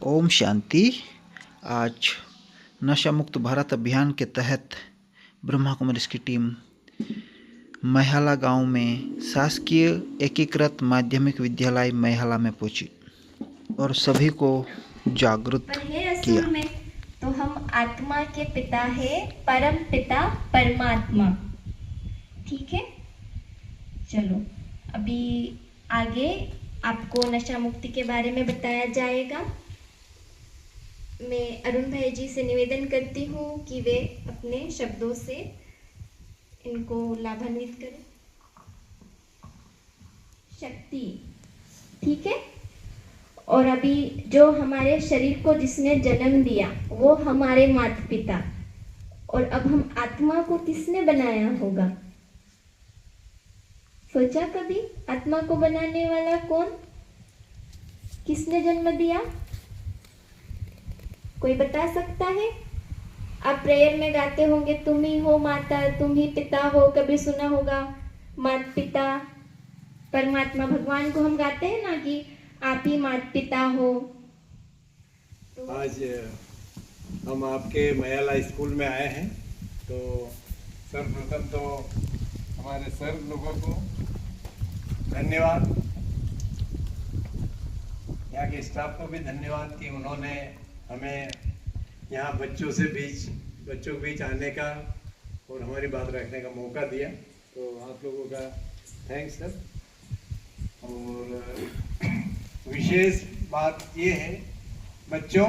ओम शांति। आज नशा मुक्त भारत अभियान के तहत ब्रह्मा कुमारीज की टीम मैहाला गांव में शासकीय एकीकृत माध्यमिक विद्यालय मैहाला में पहुंची और सभी को जागरूक किया। में तो हम आत्मा के पिता है, परम पिता परमात्मा। ठीक है, चलो अभी आगे आपको नशा मुक्ति के बारे में बताया जाएगा। मैं अरुण भाई जी से निवेदन करती हूँ कि वे अपने शब्दों से इनको लाभान्वित करें। शक्ति, ठीक है। और अभी जो हमारे शरीर को जिसने जन्म दिया वो हमारे माता पिता, और अब हम आत्मा को किसने बनाया होगा? सोचा कभी आत्मा को बनाने वाला कौन? किसने जन्म दिया? कोई बता सकता है? आप प्रेयर में गाते होंगे, तुम ही हो माता, तुम ही पिता हो, कभी सुना होगा माता पिता परमात्मा भगवान को हम गाते हैं ना कि आप ही माता पिता हो। तो आज हम आपके मैहाला स्कूल में आए हैं, तो सर्वप्रथम तो हमारे सर लोगों को धन्यवाद, यहाँ के स्टाफ को भी धन्यवाद कि उन्होंने हमें यहाँ बच्चों के बीच आने का और हमारी बात रखने का मौका दिया। तो आप लोगों का थैंक्स सर। और विशेष बात ये है बच्चों,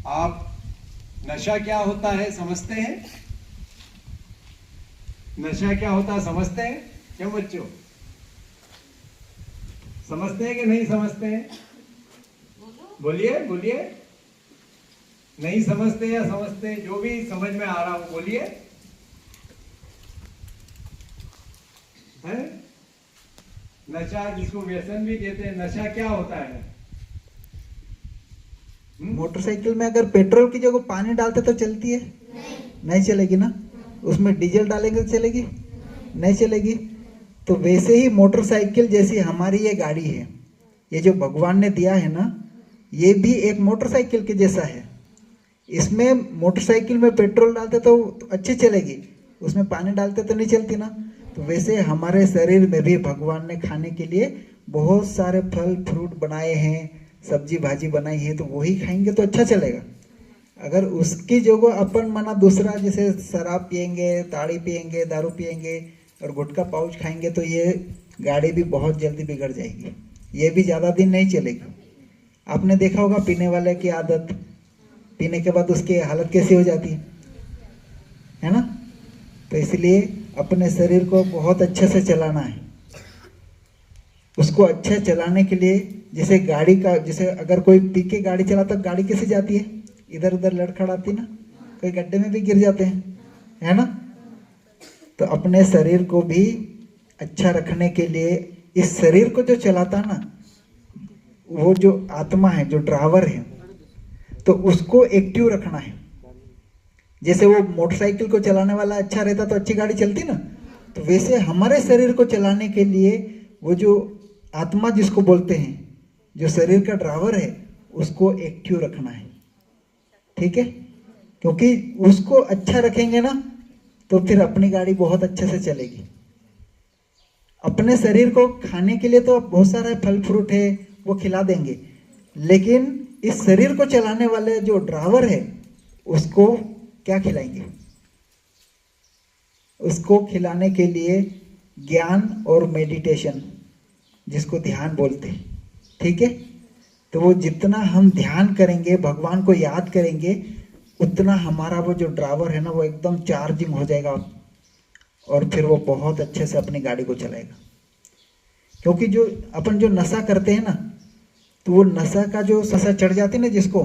आप नशा क्या होता है समझते हैं? नशा क्या होता है समझते हैं? क्यों बच्चों, समझते हैं कि नहीं समझते हैं? बोलिए बोलिए, नहीं समझते या समझते? जो भी समझ में आ रहा हो बोलिए। है नशा, जिसको व्यसन भी कहते हैं, नशा क्या होता है? मोटरसाइकिल में अगर पेट्रोल की जगह पानी डालते तो चलती है? नहीं चलेगी ना। उसमें डीजल डालेंगे तो चलेगी? नहीं चलेगी। तो वैसे ही मोटरसाइकिल जैसी हमारी ये गाड़ी है, ये जो भगवान ने दिया है ना, ये भी एक मोटरसाइकिल के जैसा है। इसमें मोटरसाइकिल में पेट्रोल डालते तो अच्छी चलेगी, उसमें पानी डालते तो नहीं चलती ना। तो वैसे हमारे शरीर में भी भगवान ने खाने के लिए बहुत सारे फल फ्रूट बनाए हैं, सब्जी भाजी बनाई है, तो वही खाएंगे तो अच्छा चलेगा। अगर उसकी जगह अपन मना दूसरा जैसे शराब पियेंगे, ताड़ी पियेंगे, दारू पियेंगे और गुटखा पाउच खाएंगे तो ये गाड़ी भी बहुत जल्दी बिगड़ जाएगी, ये भी ज़्यादा दिन नहीं चलेगी। आपने देखा होगा पीने वाले की आदत, पीने के बाद उसकी हालत कैसी हो जाती है ना। तो इसलिए अपने शरीर को बहुत अच्छे से चलाना है। उसको अच्छे चलाने के लिए जैसे गाड़ी का, जैसे अगर कोई पी के गाड़ी चलाता तो गाड़ी कैसे जाती है? इधर उधर लड़खड़ाती ना, कोई गड्ढे में भी गिर जाते हैं, है ना। तो अपने शरीर को भी अच्छा रखने के लिए इस शरीर को जो चलाता ना, वो जो आत्मा है, जो ड्राइवर है, तो उसको एक्टिव रखना है। जैसे वो मोटरसाइकिल को चलाने वाला अच्छा रहता तो अच्छी गाड़ी चलती ना, तो वैसे हमारे शरीर को चलाने के लिए वो जो आत्मा जिसको बोलते हैं, जो शरीर का ड्राइवर है, उसको एक्टिव रखना है। ठीक है, क्योंकि उसको अच्छा रखेंगे ना तो फिर अपनी गाड़ी बहुत अच्छे से चलेगी। अपने शरीर को खाने के लिए तो बहुत सारे फल फ्रूट है, वो खिला देंगे, लेकिन इस शरीर को चलाने वाले जो ड्राइवर है उसको क्या खिलाएंगे? उसको खिलाने के लिए ज्ञान और मेडिटेशन, जिसको ध्यान बोलते हैं। ठीक है, तो वो जितना हम ध्यान करेंगे, भगवान को याद करेंगे, उतना हमारा वो जो ड्राइवर है ना, वो एकदम चार्जिंग हो जाएगा और फिर वो बहुत अच्छे से अपनी गाड़ी को चलाएगा। क्योंकि जो अपन जो नशा करते हैं ना, तो वो नशा का जो नशा चढ़ जाती है ना जिसको,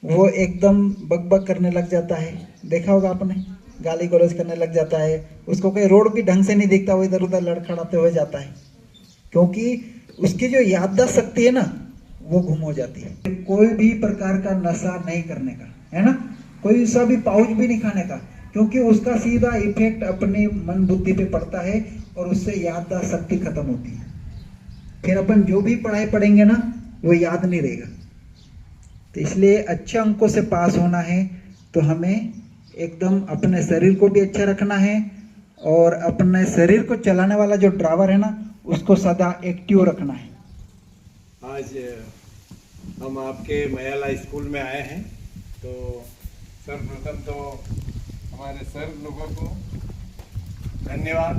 वो एकदम बकबक करने लग जाता है। देखा होगा आपने, गाली गलौज करने लग जाता है, उसको कोई रोड भी ढंग से नहीं दिखता, वो इधर उधर लड़खड़ाते हुए जाता है, क्योंकि उसकी जो याददाश्त शक्ति है ना, वो गुम हो जाती है। कोई भी प्रकार का नशा नहीं करने का, है ना, कोई सा भी पाउच भी नहीं खाने का, क्योंकि उसका सीधा इफेक्ट अपने मन बुद्धि पे पड़ता है और उससे याददाश्त शक्ति खत्म होती है। फिर अपन जो भी पढ़ाई पढ़ेंगे ना, वो याद नहीं रहेगा। तो इसलिए अच्छे अंकों से पास होना है तो हमें एकदम अपने शरीर को भी अच्छा रखना है और अपने शरीर को चलाने वाला जो ड्राइवर है ना उसको सदा एक्टिव रखना है। आज हम आपके मयाला स्कूल में आए हैं, तो सर्वप्रथम तो हमारे सर लोगों को धन्यवाद,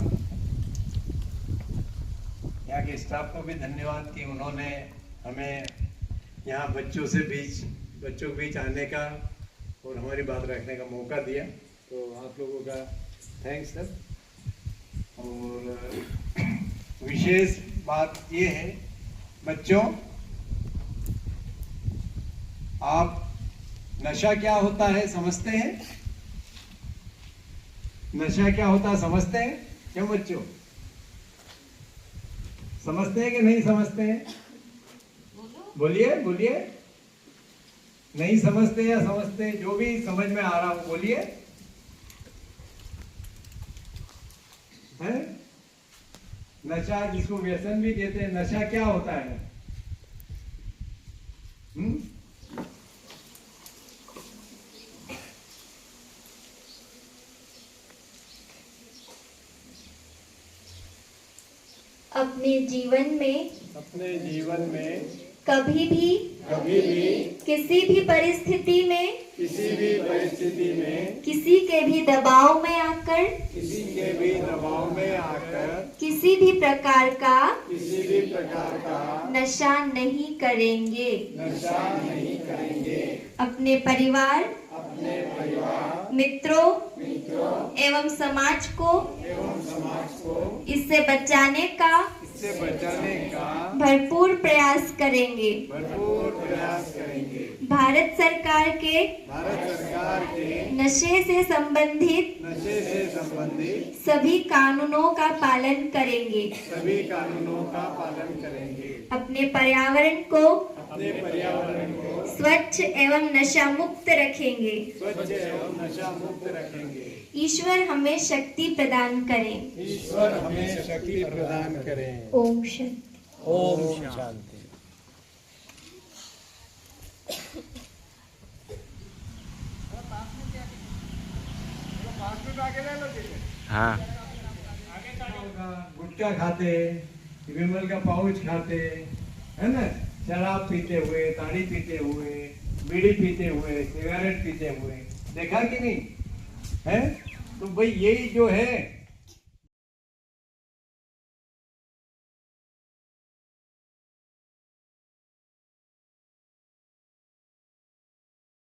यहाँ के स्टाफ को भी धन्यवाद कि उन्होंने हमें यहाँ बच्चों के बीच आने का और हमारी बात रखने का मौका दिया। तो आप लोगों का थैंक्स सर। और विशेष बात ये है बच्चों, आप नशा क्या होता है समझते हैं? नशा क्या होता है समझते हैं क्यों बच्चों? समझते हैं कि नहीं समझते हैं? बोलिए बोलिए, नहीं समझते या समझते हैं? जो भी समझ में आ रहा हो बोलिए। है नशा, जिसको व्यसन भी कहते हैं, नशा क्या होता है? अपने जीवन में कभी भी किसी भी परिस्थिति में किसी के भी दबाव में आकर किसी भी प्रकार का नशा नहीं करेंगे। अपने परिवार मित्रों एवं समाज को इससे बचाने का भरपूर प्रयास करेंगे। भारत सरकार के नशे से संबंधित सभी कानूनों का पालन करेंगे। अपने पर्यावरण को स्वच्छ एवं नशा मुक्त रखेंगे। ईश्वर हमें शक्ति प्रदान करें। ओम शांति। हाँ, गुटखा खाते, विमल का पाउच खाते, है ना, शराब पीते हुए, ताड़ी पीते हुए, बीड़ी पीते हुए, सिगरेट पीते हुए, देखा कि नहीं है? तो भाई यही जो है